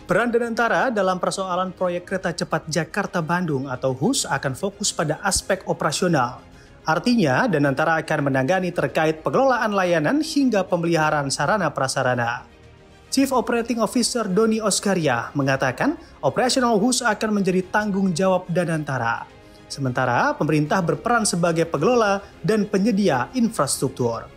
Peran Danantara dalam persoalan proyek kereta cepat Jakarta-Bandung atau HUS akan fokus pada aspek operasional. Artinya, Danantara akan menangani terkait pengelolaan layanan hingga pemeliharaan sarana prasarana. Chief Operating Officer Doni Oskaria mengatakan operasional HUS akan menjadi tanggung jawab Danantara. Sementara pemerintah berperan sebagai pengelola dan penyedia infrastruktur.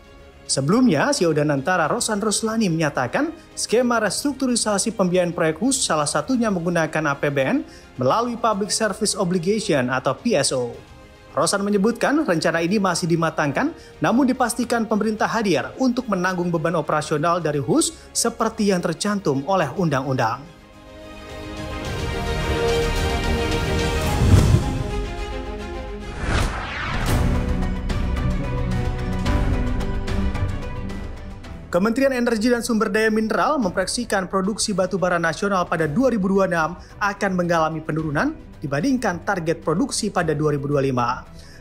Sebelumnya, CEO Danantara Rosan Ruslani menyatakan skema restrukturisasi pembiayaan proyek HUS salah satunya menggunakan APBN melalui Public Service Obligation atau PSO. Rosan menyebutkan rencana ini masih dimatangkan, namun dipastikan pemerintah hadir untuk menanggung beban operasional dari HUS seperti yang tercantum oleh undang-undang. Kementerian Energi dan Sumber Daya Mineral memproyeksikan produksi batubara nasional pada 2026 akan mengalami penurunan dibandingkan target produksi pada 2025.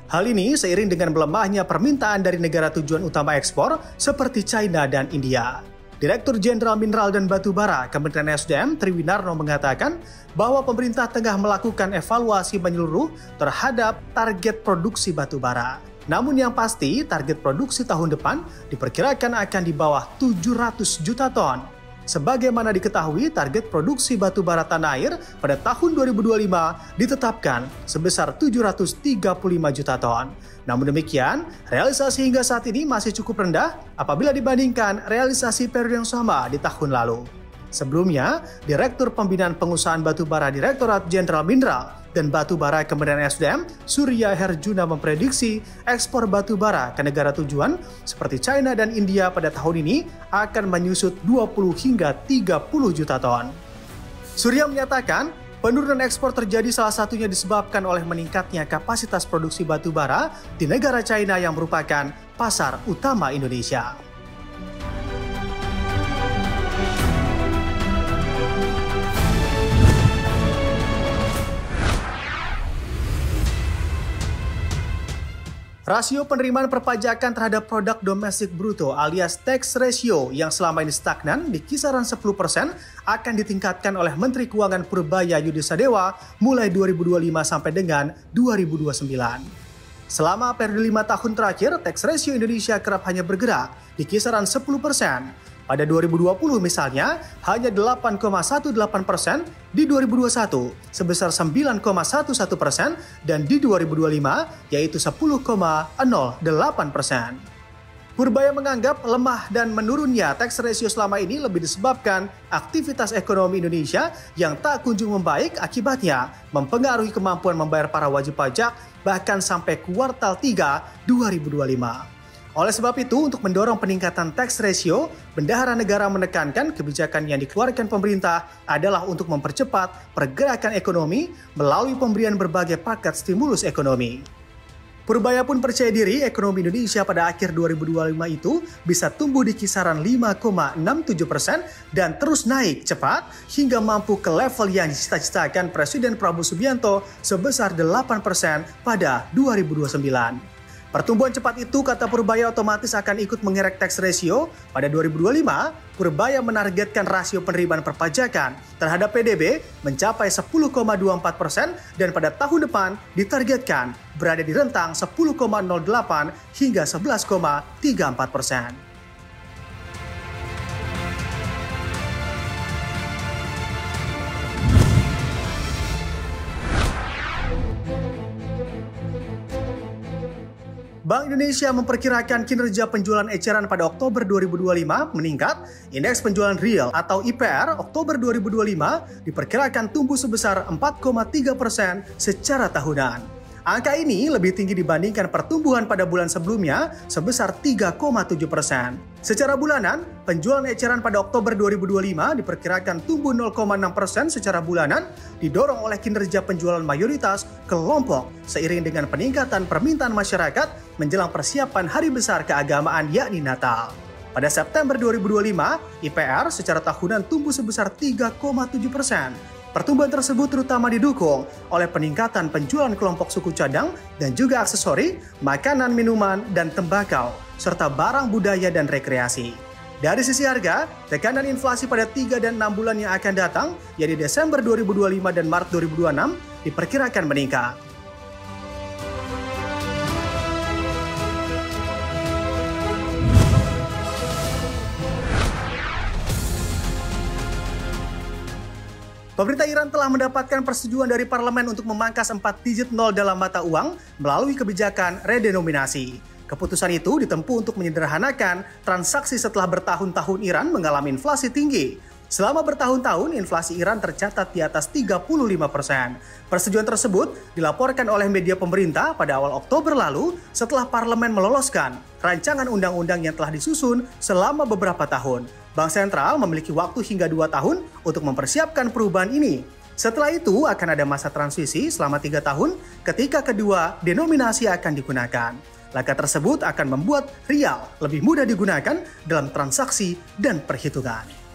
Hal ini seiring dengan melemahnya permintaan dari negara tujuan utama ekspor seperti China dan India. Direktur Jenderal Mineral dan Batubara Kementerian SDM Triwinarno mengatakan bahwa pemerintah tengah melakukan evaluasi menyeluruh terhadap target produksi batubara. Namun yang pasti, target produksi tahun depan diperkirakan akan di bawah 700 juta ton. Sebagaimana diketahui, target produksi batubara tanah air pada tahun 2025 ditetapkan sebesar 735 juta ton. Namun demikian, realisasi hingga saat ini masih cukup rendah apabila dibandingkan realisasi periode yang sama di tahun lalu. Sebelumnya, Direktur Pembinaan Pengusahaan Batubara Direktorat Jenderal Mineral dan Batubara Kementerian SDM, Surya Herjuna memprediksi ekspor batubara ke negara tujuan seperti China dan India pada tahun ini akan menyusut 20 hingga 30 juta ton. Surya menyatakan, penurunan ekspor terjadi salah satunya disebabkan oleh meningkatnya kapasitas produksi batubara di negara China yang merupakan pasar utama Indonesia. Rasio penerimaan perpajakan terhadap produk domestik bruto alias tax ratio yang selama ini stagnan di kisaran 10% akan ditingkatkan oleh Menteri Keuangan Purbaya Yudisadewa mulai 2025 sampai dengan 2029. Selama periode 5 tahun terakhir, tax ratio Indonesia kerap hanya bergerak di kisaran 10%. Pada 2020 misalnya, hanya 8,18%, di 2021 sebesar 9,11%, dan di 2025 yaitu 10,08%. Purbaya menganggap lemah dan menurunnya tax ratio selama ini lebih disebabkan aktivitas ekonomi Indonesia yang tak kunjung membaik, akibatnya mempengaruhi kemampuan membayar para wajib pajak bahkan sampai kuartal 3 2025. Oleh sebab itu, untuk mendorong peningkatan tax ratio, Bendahara Negara menekankan kebijakan yang dikeluarkan pemerintah adalah untuk mempercepat pergerakan ekonomi melalui pemberian berbagai paket stimulus ekonomi. Purbaya pun percaya diri ekonomi Indonesia pada akhir 2025 itu bisa tumbuh di kisaran 5,67% dan terus naik cepat hingga mampu ke level yang dicita-citakan Presiden Prabowo Subianto sebesar 8% pada 2029. Pertumbuhan cepat itu, kata Purbaya, otomatis akan ikut mengerek tax ratio. Pada 2025, Purbaya menargetkan rasio penerimaan perpajakan terhadap PDB mencapai 10,24% dan pada tahun depan ditargetkan berada di rentang 10,08 hingga 11,34%. Bank Indonesia memperkirakan kinerja penjualan eceran pada Oktober 2025 meningkat. Indeks penjualan real atau IPR Oktober 2025 diperkirakan tumbuh sebesar 4,3% secara tahunan. Angka ini lebih tinggi dibandingkan pertumbuhan pada bulan sebelumnya sebesar 3,7%. Secara bulanan, penjualan eceran pada Oktober 2025 diperkirakan tumbuh 0,6% secara bulanan, didorong oleh kinerja penjualan mayoritas kelompok seiring dengan peningkatan permintaan masyarakat menjelang persiapan hari besar keagamaan yakni Natal. Pada September 2025, IPR secara tahunan tumbuh sebesar 3,7%. Pertumbuhan tersebut terutama didukung oleh peningkatan penjualan kelompok suku cadang dan juga aksesori, makanan, minuman, dan tembakau, serta barang budaya dan rekreasi. Dari sisi harga, tekanan inflasi pada 3 dan 6 bulan yang akan datang, yaitu Desember 2025 dan Maret 2026, diperkirakan meningkat. Pemerintah Iran telah mendapatkan persetujuan dari parlemen untuk memangkas 4 digit nol dalam mata uang melalui kebijakan redenominasi. Keputusan itu ditempuh untuk menyederhanakan transaksi setelah bertahun-tahun Iran mengalami inflasi tinggi. Selama bertahun-tahun, inflasi Iran tercatat di atas 35%. Persetujuan tersebut dilaporkan oleh media pemerintah pada awal Oktober lalu setelah parlemen meloloskan rancangan undang-undang yang telah disusun selama beberapa tahun. Bank Sentral memiliki waktu hingga 2 tahun untuk mempersiapkan perubahan ini. Setelah itu akan ada masa transisi selama 3 tahun ketika kedua denominasi akan digunakan. Langkah tersebut akan membuat rial lebih mudah digunakan dalam transaksi dan perhitungan.